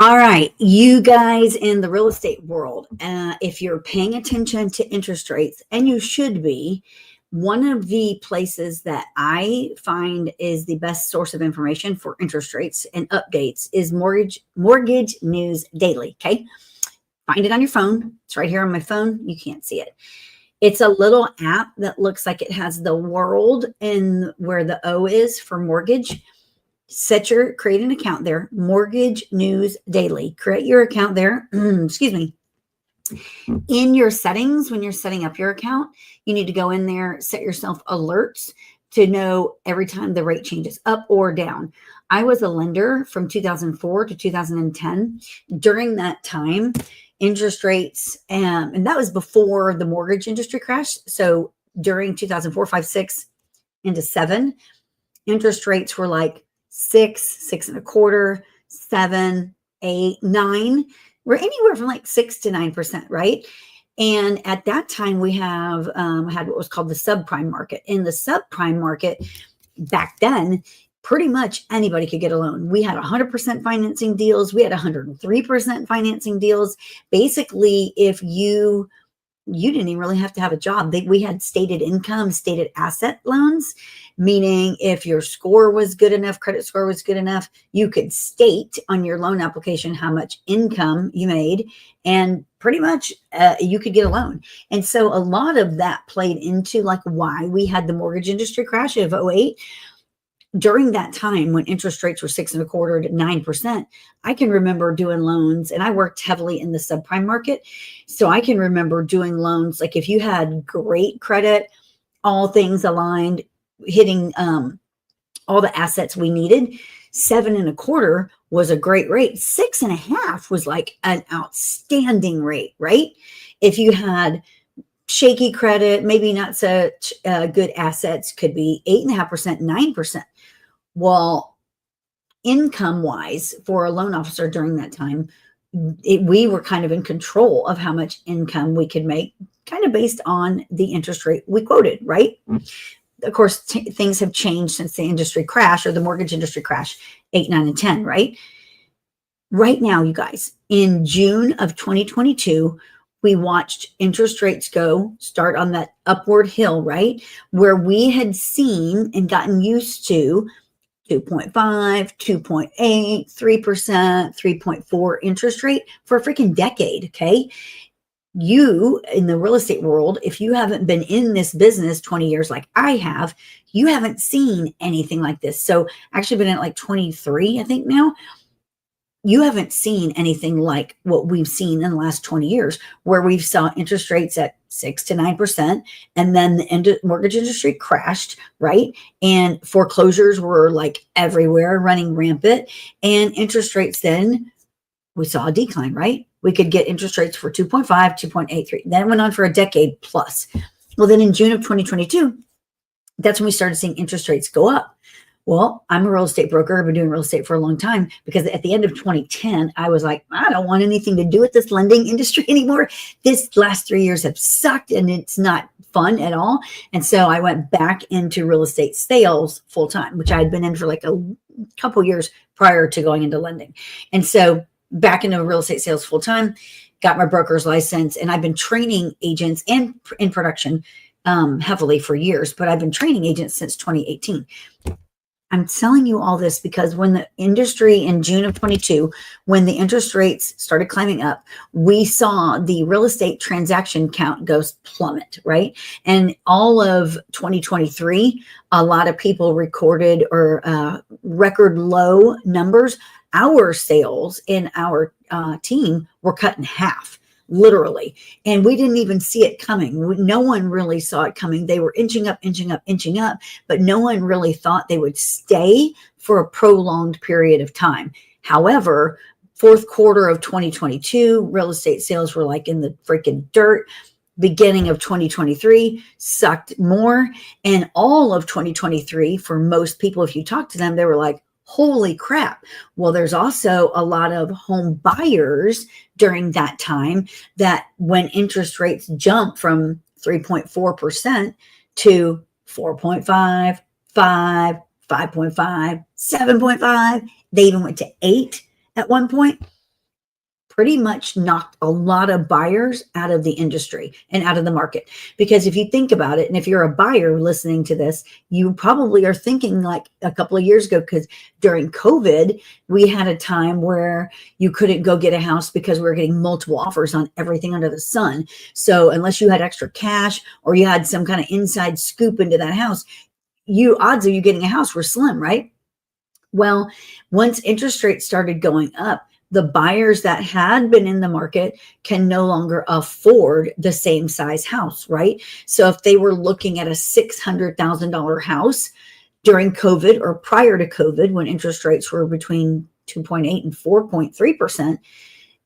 All right, you guys in the real estate world, if you're paying attention to interest rates, and you should be, one of the places that I find is the best source of information for interest rates and updates is Mortgage News Daily. Okay, find it on your phone. It's right here on my phone. You can't see it. It's a little app that looks like it has the world and where the O is for mortgage. Create an account there, Mortgage News Daily. Create your account there. Excuse me. In your settings, when you're setting up your account, you need to go in there, set yourself alerts to know every time the rate changes up or down. I was a lender from 2004 to 2010. During that time, interest rates, and that was before the mortgage industry crashed. So during 2004, 5, 6 into 7, interest rates were like 6 and a quarter, 7, 8, 9. We're anywhere from like 6 to 9%, right? And at that time, we had what was called the subprime market. In the subprime market back then, pretty much anybody could get a loan. We had 100% financing deals. We had 103% financing deals. Basically, if you didn't even really have to have a job. We had stated income, stated asset loans, meaning if your score was good enough, credit score was good enough, you could state on your loan application how much income you made, and pretty much you could get a loan. And so a lot of that played into like why we had the mortgage industry crash of '08. During that time when interest rates were 6 and a quarter to 9%, I can remember doing loans, and I worked heavily in the subprime market. So I can remember doing loans. Like if you had great credit, all things aligned, hitting all the assets we needed, 7 and a quarter was a great rate. 6.5 was like an outstanding rate, right? If you had shaky credit, maybe not such good assets, could be 8.5%, 9%. Well, income wise for a loan officer during that time, we were kind of in control of how much income we could make, kind of based on the interest rate we quoted, right? Of course, things have changed since the industry crash, or the mortgage industry crash, 8, 9, and 10, right? Right now, you guys, in June of 2022, we watched interest rates start on that upward hill, right? Where we had seen and gotten used to 2.5, 2.8, 3%, 3.4 interest rate for a freaking decade. Okay. You in the real estate world, if you haven't been in this business 20 years like I have, you haven't seen anything like this. So actually been at like 23, I think now. You haven't seen anything like what we've seen in the last 20 years, where we've saw interest rates at 6 to 9%, and then the mortgage industry crashed, right? And foreclosures were like everywhere, running rampant. And interest rates, then we saw a decline, right? We could get interest rates for 2.5, 2.83. That went on for a decade plus. Well, then in June of 2022, that's when we started seeing interest rates go up. Well, I'm a real estate broker. I've been doing real estate for a long time, because at the end of 2010, I was like, I don't want anything to do with this lending industry anymore. This last 3 years have sucked, and it's not fun at all. And so I went back into real estate sales full time, which I had been in for like a couple years prior to going into lending. And so back into real estate sales full time, got my broker's license, and I've been training agents and in production heavily for years, but I've been training agents since 2018. I'm telling you all this because when the industry in June of 22, when the interest rates started climbing up, we saw the real estate transaction count plummet, right? And all of 2023, a lot of people recorded or record low numbers. Our sales in our team were cut in half, literally. And we didn't even see it coming. No one really saw it coming. They were inching up, but no one really thought they would stay for a prolonged period of time. However, fourth quarter of 2022, real estate sales were like in the freaking dirt. Beginning of 2023 sucked more. And all of 2023, for most people, if you talk to them, they were like, holy crap. Well, there's also a lot of home buyers during that time that when interest rates jump from 3.4% to 4.5, 5.5, 7.5, they even went to 8 at one point. pretty much knocked a lot of buyers out of the industry and out of the market. Because if you think about it, and if you're a buyer listening to this, you probably are thinking like a couple of years ago, because during COVID, we had a time where you couldn't go get a house because we were getting multiple offers on everything under the sun. So unless you had extra cash or you had some kind of inside scoop into that house, odds of you getting a house were slim, right? Well, once interest rates started going up, the buyers that had been in the market can no longer afford the same size house, right? So if they were looking at a $600,000 house during COVID or prior to COVID, when interest rates were between 2.8 and 4.3%,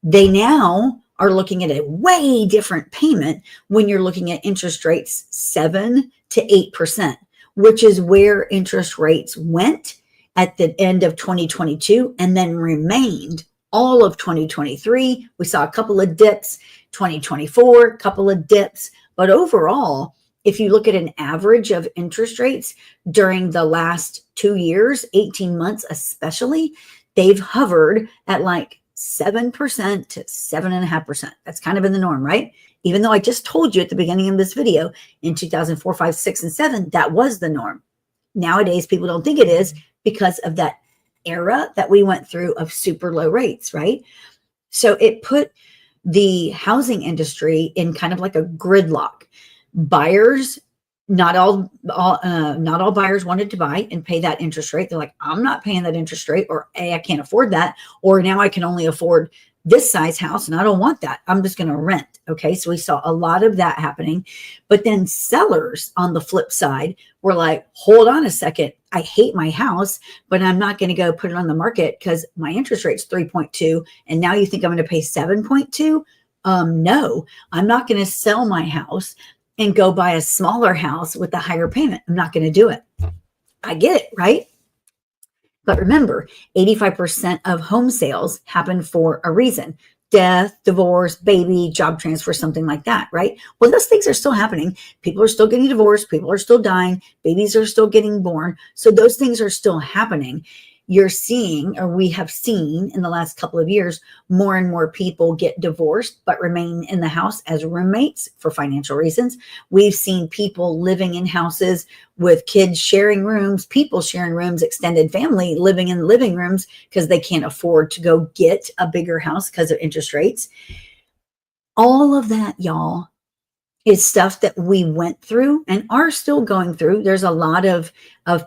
they now are looking at a way different payment when you're looking at interest rates 7 to 8%, which is where interest rates went at the end of 2022 and then remained all of 2023. We saw a couple of dips, 2024, a couple of dips, but overall, if you look at an average of interest rates during the last 2 years, 18 months especially, they've hovered at like 7% to 7.5%. That's kind of in the norm, right? Even though I just told you at the beginning of this video, in 2004, 5, 6, and 7, that was the norm. Nowadays, people don't think it is because of that era that we went through of super low rates, right? So it put the housing industry in kind of like a gridlock. Buyers, not all buyers wanted to buy and pay that interest rate. They're like, I'm not paying that interest rate, or A, I can't afford that, or now I can only afford this size house and I don't want that. I'm just going to rent. Okay. So we saw a lot of that happening. But then sellers on the flip side were like, hold on a second. I hate my house, but I'm not going to go put it on the market because my interest rate's 3.2. And now you think I'm going to pay 7.2? No, I'm not going to sell my house and go buy a smaller house with a higher payment. I'm not going to do it. I get it, right? But remember, 85% of home sales happen for a reason: death, divorce, baby, job transfer, something like that, right? Well, those things are still happening. People are still getting divorced. People are still dying. Babies are still getting born. So those things are still happening. You're seeing, or we have seen in the last couple of years, more and more people get divorced but remain in the house as roommates for financial reasons. We've seen people living in houses with kids sharing rooms, people sharing rooms, extended family living in living rooms because they can't afford to go get a bigger house because of interest rates. All of that, y'all, is stuff that we went through and are still going through. There's a lot of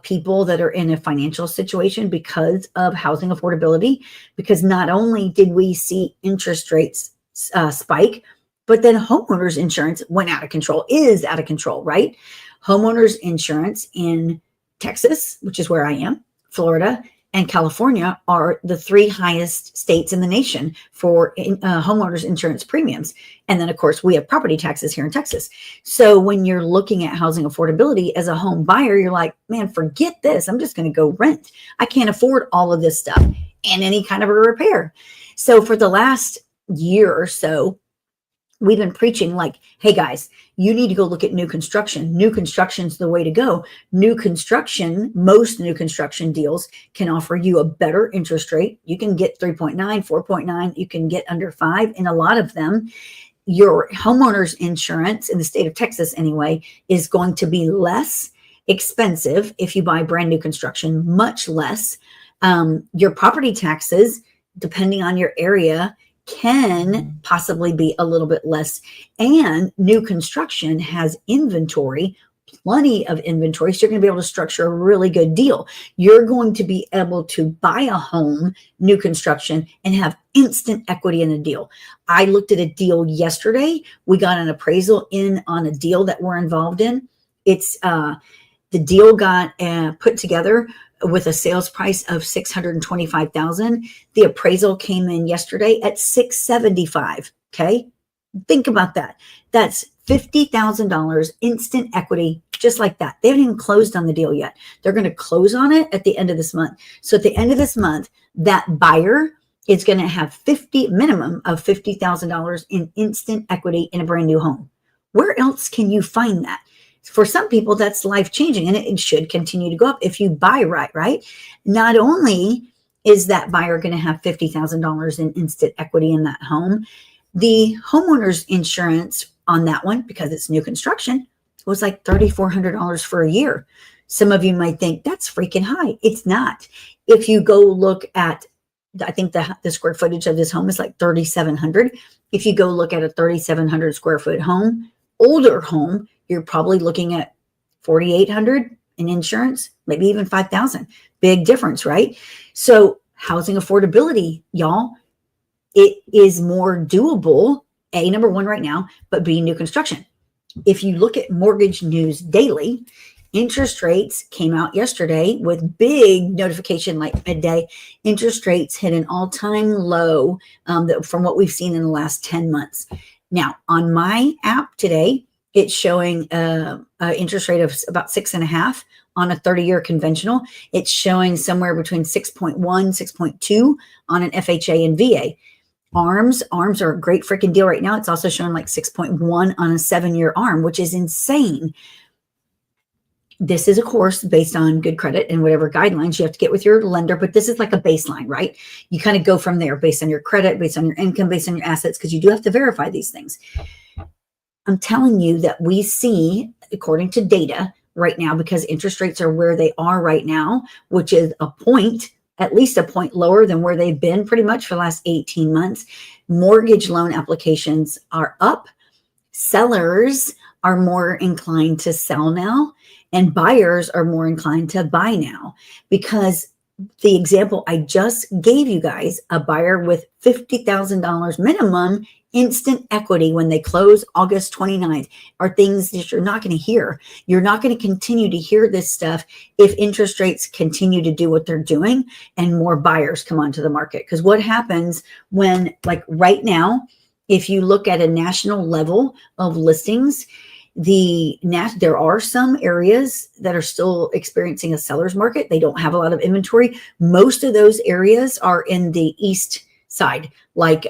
people that are in a financial situation because of housing affordability, because not only did we see interest rates spike, but then homeowners insurance went out of control, is out of control, right? Homeowners insurance in Texas, which is where I am, Florida, and California are the 3 highest states in the nation for homeowners insurance premiums. And then, of course, we have property taxes here in Texas. So when you're looking at housing affordability as a home buyer, you're like, man, forget this. I'm just going to go rent. I can't afford all of this stuff and any kind of a repair. So for the last year or so, we've been preaching like, hey guys, you need to go look at new construction. New construction's the way to go. New construction, most new construction deals can offer you a better interest rate. You can get 3.9, 4.9. You can get under 5 in a lot of them. Your homeowner's insurance in the state of Texas anyway is going to be less expensive if you buy brand new construction, much less. Your property taxes, depending on your area, can possibly be a little bit less. And new construction has inventory, plenty of inventory. So you're going to be able to structure a really good deal. You're going to be able to buy a home, new construction, and have instant equity in a deal. I looked at a deal yesterday. We got an appraisal in on a deal that we're involved in. It's the deal got put together with a sales price of $625,000. The appraisal came in yesterday at $675,000. Okay. Think about that. That's $50,000 instant equity, just like that. They haven't even closed on the deal yet. They're going to close on it at the end of this month. So at the end of this month, that buyer is going to have minimum of $50,000 in instant equity in a brand new home. Where else can you find that? For some people, that's life-changing, and it should continue to go up if you buy right? Not only is that buyer going to have $50,000 in instant equity in that home? The homeowner's insurance on that one, because it's new construction, was like $3,400 for a year. Some of you might think that's freaking high. It's not. If you go look at, I think the square footage of this home is like 3,700. If you go look at a 3,700 square foot home, older home, you're probably looking at 4,800 in insurance, maybe even 5,000. Big difference, right? So housing affordability, y'all, it is more doable, A, number one right now, but B, new construction. If you look at Mortgage News Daily, interest rates came out yesterday with big notification like midday. Interest rates hit an all-time low from what we've seen in the last 10 months. Now, on my app today, it's showing an interest rate of about 6.5 on a 30-year conventional. It's showing somewhere between 6.1, 6.2 on an FHA and VA. ARMs are a great freaking deal right now. It's also showing like 6.1 on a 7-year ARM, which is insane. This is, of course, based on good credit and whatever guidelines you have to get with your lender, but this is like a baseline, right? You kind of go from there based on your credit, based on your income, based on your assets, because you do have to verify these things. I'm telling you that we see, according to data right now, because interest rates are where they are right now, which is at least a point lower than where they've been pretty much for the last 18 months. Mortgage loan applications are up. Sellers are more inclined to sell now, and buyers are more inclined to buy now, because the example I just gave you guys, a buyer with $50,000 minimum instant equity when they close August 29th, are things that you're not going to hear. You're not going to continue to hear this stuff if interest rates continue to do what they're doing and more buyers come onto the market. Because what happens when, like right now, if you look at a national level of listings, there are some areas that are still experiencing a seller's market. They don't have a lot of inventory. Most of those areas are in the east side, like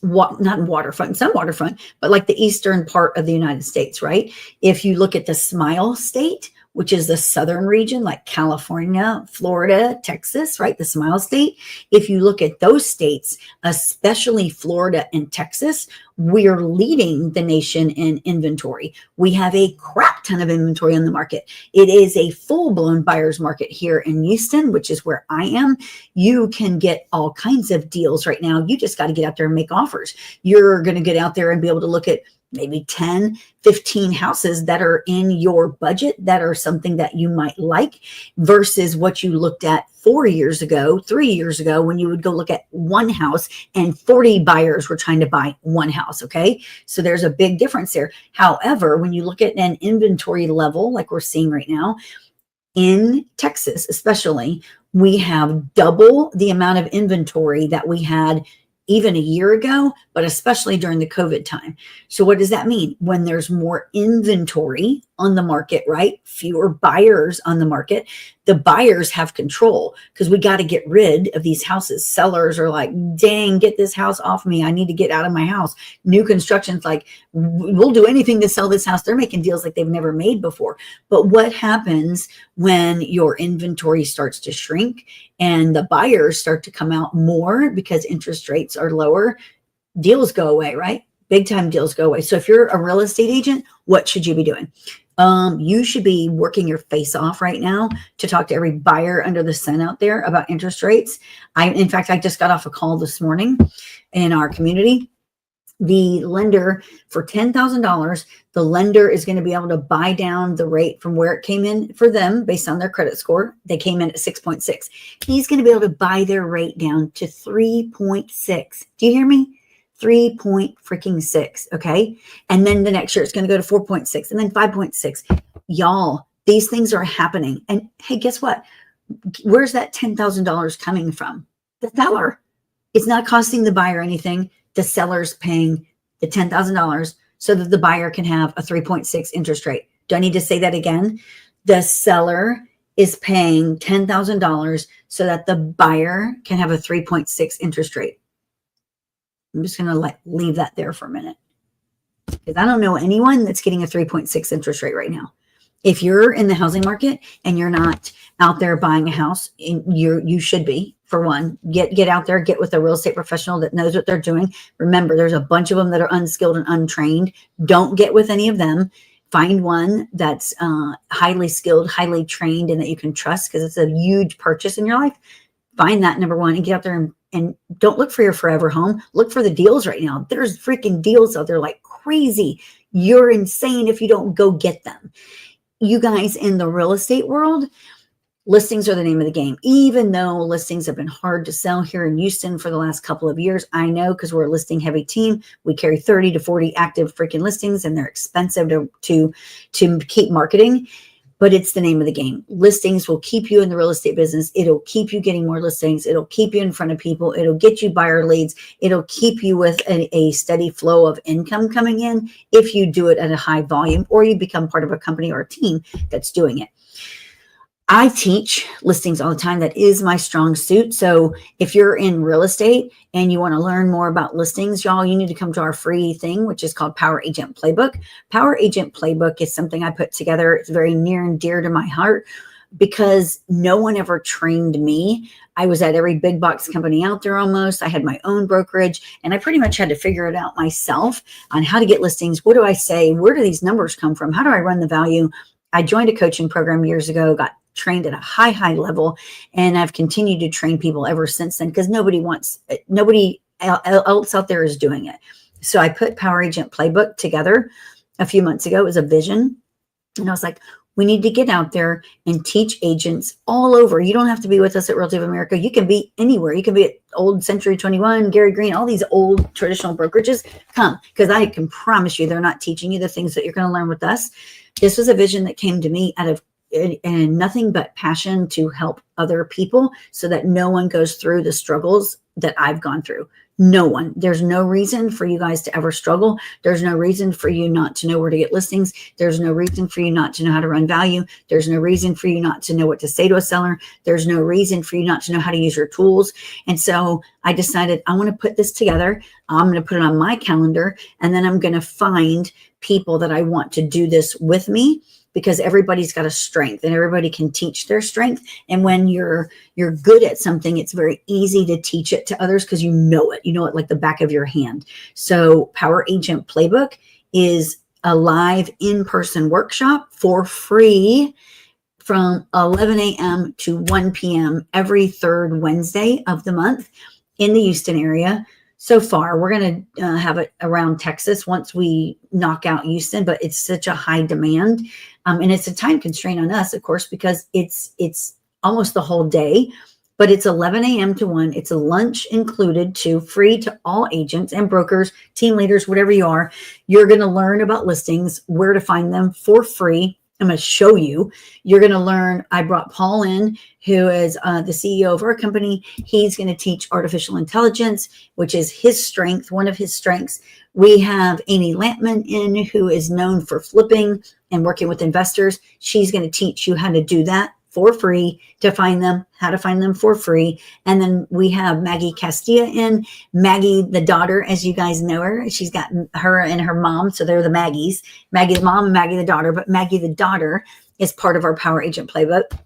not waterfront, some waterfront, but like the eastern part of the United States, right? If you look at the Smile State, which is the southern region, like California, Florida, Texas, right? The Smile State. If you look at those states, especially Florida and Texas, we're leading the nation in inventory. We have a crap ton of inventory on the market. It is a full-blown buyer's market here in Houston, which is where I am. You can get all kinds of deals right now. You just got to get out there and make offers. You're going to get out there and be able to look at maybe 10, 15 houses that are in your budget, that are something that you might like, versus what you looked at 4 years ago, 3 years ago, when you would go look at one house and 40 buyers were trying to buy one house. Okay. So there's a big difference there. However, when you look at an inventory level, like we're seeing right now in Texas, especially, we have double the amount of inventory that we had even a year ago, but especially during the COVID time. So what does that mean? When there's more inventory on the market, right? Fewer buyers on the market, the buyers have control, because we got to get rid of these houses. Sellers are like, dang, get this house off me. I need to get out of my house. New construction's like, we'll do anything to sell this house. They're making deals like they've never made before. But what happens when your inventory starts to shrink and the buyers start to come out more because interest rates are lower? Deals go away, right? Big time deals go away. So if you're a real estate agent, what should you be doing? You should be working your face off right now to talk to every buyer under the sun out there about interest rates. In fact, I just got off a call this morning in our community. The lender, for $10,000, the lender is going to be able to buy down the rate from where it came in for them based on their credit score. They came in at 6.6. He's going to be able to buy their rate down to 3.6. Do you hear me? 3.6. Okay. And then the next year it's going to go to 4.6 and then 5.6. Y'all, these things are happening. And hey, guess what? Where's that $10,000 coming from? The seller. It's not costing the buyer anything. The seller's paying the $10,000 so that the buyer can have a 3.6 interest rate. Do I need to say that again? The seller is paying $10,000 so that the buyer can have a 3.6 interest rate. I'm just going to leave that there for a minute, because I don't know anyone that's getting a 3.6 interest rate right now. If you're in the housing market and you're not out there buying a house, you should be. For one, get out there, get with a real estate professional that knows what they're doing. Remember, there's a bunch of them that are unskilled and untrained. Don't get with any of them. Find one that's highly skilled, highly trained, and that you can trust, because it's a huge purchase in your life. Find that, number one, and get out there and don't look for your forever home. Look for the deals right now. There's freaking deals out there like crazy. You're insane if you don't go get them. You guys in the real estate world, listings are the name of the game. Even though listings have been hard to sell here in Houston for the last couple of years, I know, because we're a listing heavy team. We carry 30 to 40 active freaking listings, and they're expensive to keep marketing. But it's the name of the game. Listings will keep you in the real estate business. It'll keep you getting more listings. It'll keep you in front of people. It'll get you buyer leads. It'll keep you with a steady flow of income coming in if you do it at a high volume, or you become part of a company or a team that's doing it. I teach listings all the time. That is my strong suit. So if you're in real estate and you want to learn more about listings, y'all, you need to come to our free thing, which is called Power Agent Playbook. Power Agent Playbook is something I put together. It's very near and dear to my heart because no one ever trained me. I was at every big box company out there almost. I had my own brokerage, and I pretty much had to figure it out myself on how to get listings. What do I say? Where do these numbers come from? How do I run the value? I joined a coaching program years ago, got trained at a high level, and I've continued to train people ever since then, because nobody else out there is doing it. So I put Power Agent Playbook together a few months ago. It was a vision, and I was like, we need to get out there and teach agents all over. You don't have to be with us at Realty of America. You can be anywhere. You can be at Old Century 21, Gary Green, all these old traditional brokerages. Come, because I can promise you they're not teaching you the things that you're going to learn with us. This was a vision that came to me out of and nothing but passion to help other people so that no one goes through the struggles that I've gone through. No one. There's no reason for you guys to ever struggle. There's no reason for you not to know where to get listings. There's no reason for you not to know how to run value. There's no reason for you not to know what to say to a seller. There's no reason for you not to know how to use your tools. And so I decided I want to put this together. I'm going to put it on my calendar, and then I'm going to find people that I want to do this with me, because everybody's got a strength and everybody can teach their strength. And when you're good at something, it's very easy to teach it to others because you know it like the back of your hand. So Power Agent Playbook is a live in-person workshop for free from 11 a.m. to 1 p.m. every third Wednesday of the month in the Houston area. So far, we're going to have it around Texas once we knock out Houston, but it's such a high demand. And it's a time constraint on us, of course, because it's almost the whole day, but it's 11 a.m. to 1. It's a lunch included too, free to all agents and brokers, team leaders, whatever you are. You're going to learn about listings, where to find them for free. I'm going to show you. You're going to learn. I brought Paul in, who is the CEO of our company. He's going to teach artificial intelligence, which is his strength, one of his strengths. We have Amy Lampman in, who is known for flipping and working with investors. She's going to teach you how to do that for free, to find them, how to find them for free. And then we have Maggie Castilla in. Maggie, the daughter, as you guys know her, she's got her and her mom. So they're the Maggies, Maggie the mom and Maggie the daughter. But Maggie the daughter is part of our Power Agent Playbook.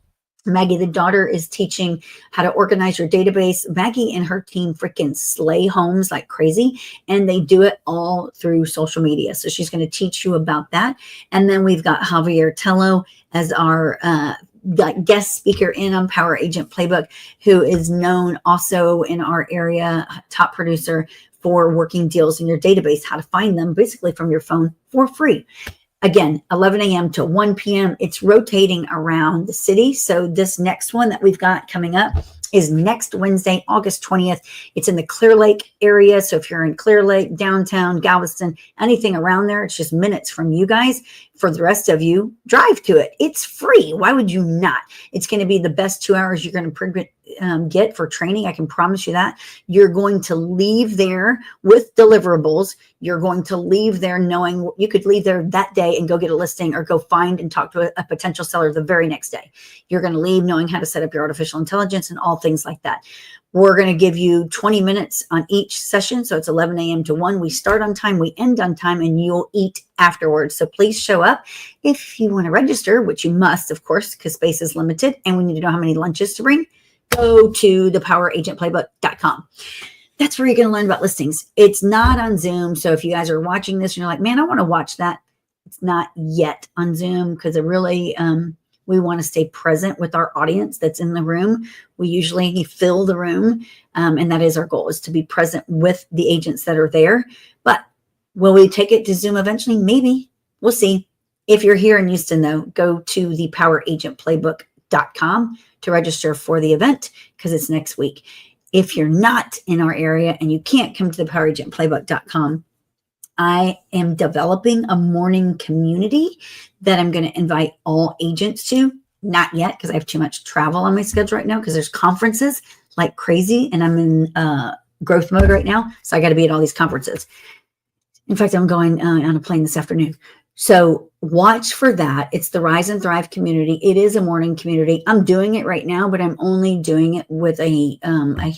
Maggie the daughter is teaching how to organize your database. Maggie and her team freaking slay homes like crazy, and they do it all through social media. So she's going to teach you about that. And then we've got Javier Tello as our guest speaker in on Power Agent Playbook, who is known also in our area, top producer for working deals in your database, how to find them basically from your phone for free. Again, 11 a.m. to 1 p.m. It's rotating around the city. So this next one that we've got coming up is next Wednesday, August 20th. It's in the Clear Lake area. So if you're in Clear Lake, downtown, Galveston, anything around there, it's just minutes from you guys. For the rest of you, drive to it. It's free. Why would you not? It's going to be the best 2 hours you're going to get for training. I can promise you that. You're going to leave there with deliverables. You're going to leave there knowing you could leave there that day and go get a listing or go find and talk to a potential seller the very next day. You're going to leave knowing how to set up your artificial intelligence and all things like that. We're going to give you 20 minutes on each session. So it's 11 a.m. to 1. We start on time, we end on time, and you'll eat afterwards. So please show up. If you want to register, which you must, of course, because space is limited and we need to know how many lunches to bring, go to thepoweragentplaybook.com. That's where you're going to learn about listings. It's not on Zoom. So if you guys are watching this and you're like, man, I want to watch that, it's not yet on Zoom because it really, we want to stay present with our audience that's in the room. We usually fill the room, and that is our goal, is to be present with the agents that are there. But will we take it to Zoom eventually? Maybe. We'll see. If you're here in Houston, though, go to thepoweragentplaybook.com to register for the event because it's next week. If you're not in our area and you can't come to thepoweragentplaybook.com, I am developing a morning community that I'm going to invite all agents to. Not yet, because I have too much travel on my schedule right now because there's conferences like crazy and I'm in growth mode right now. So I got to be at all these conferences. In fact, I'm going on a plane this afternoon. So watch for that. It's the Rise and Thrive community. It is a morning community. I'm doing it right now, but I'm only doing it with a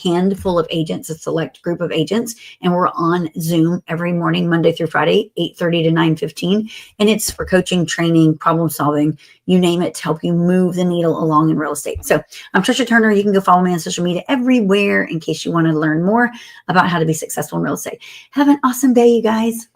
handful of agents, a select group of agents. And we're on Zoom every morning, Monday through Friday, 8:30 to 9:15. And it's for coaching, training, problem solving, you name it, to help you move the needle along in real estate. So I'm Tricia Turner. You can go follow me on social media everywhere in case you want to learn more about how to be successful in real estate. Have an awesome day, you guys.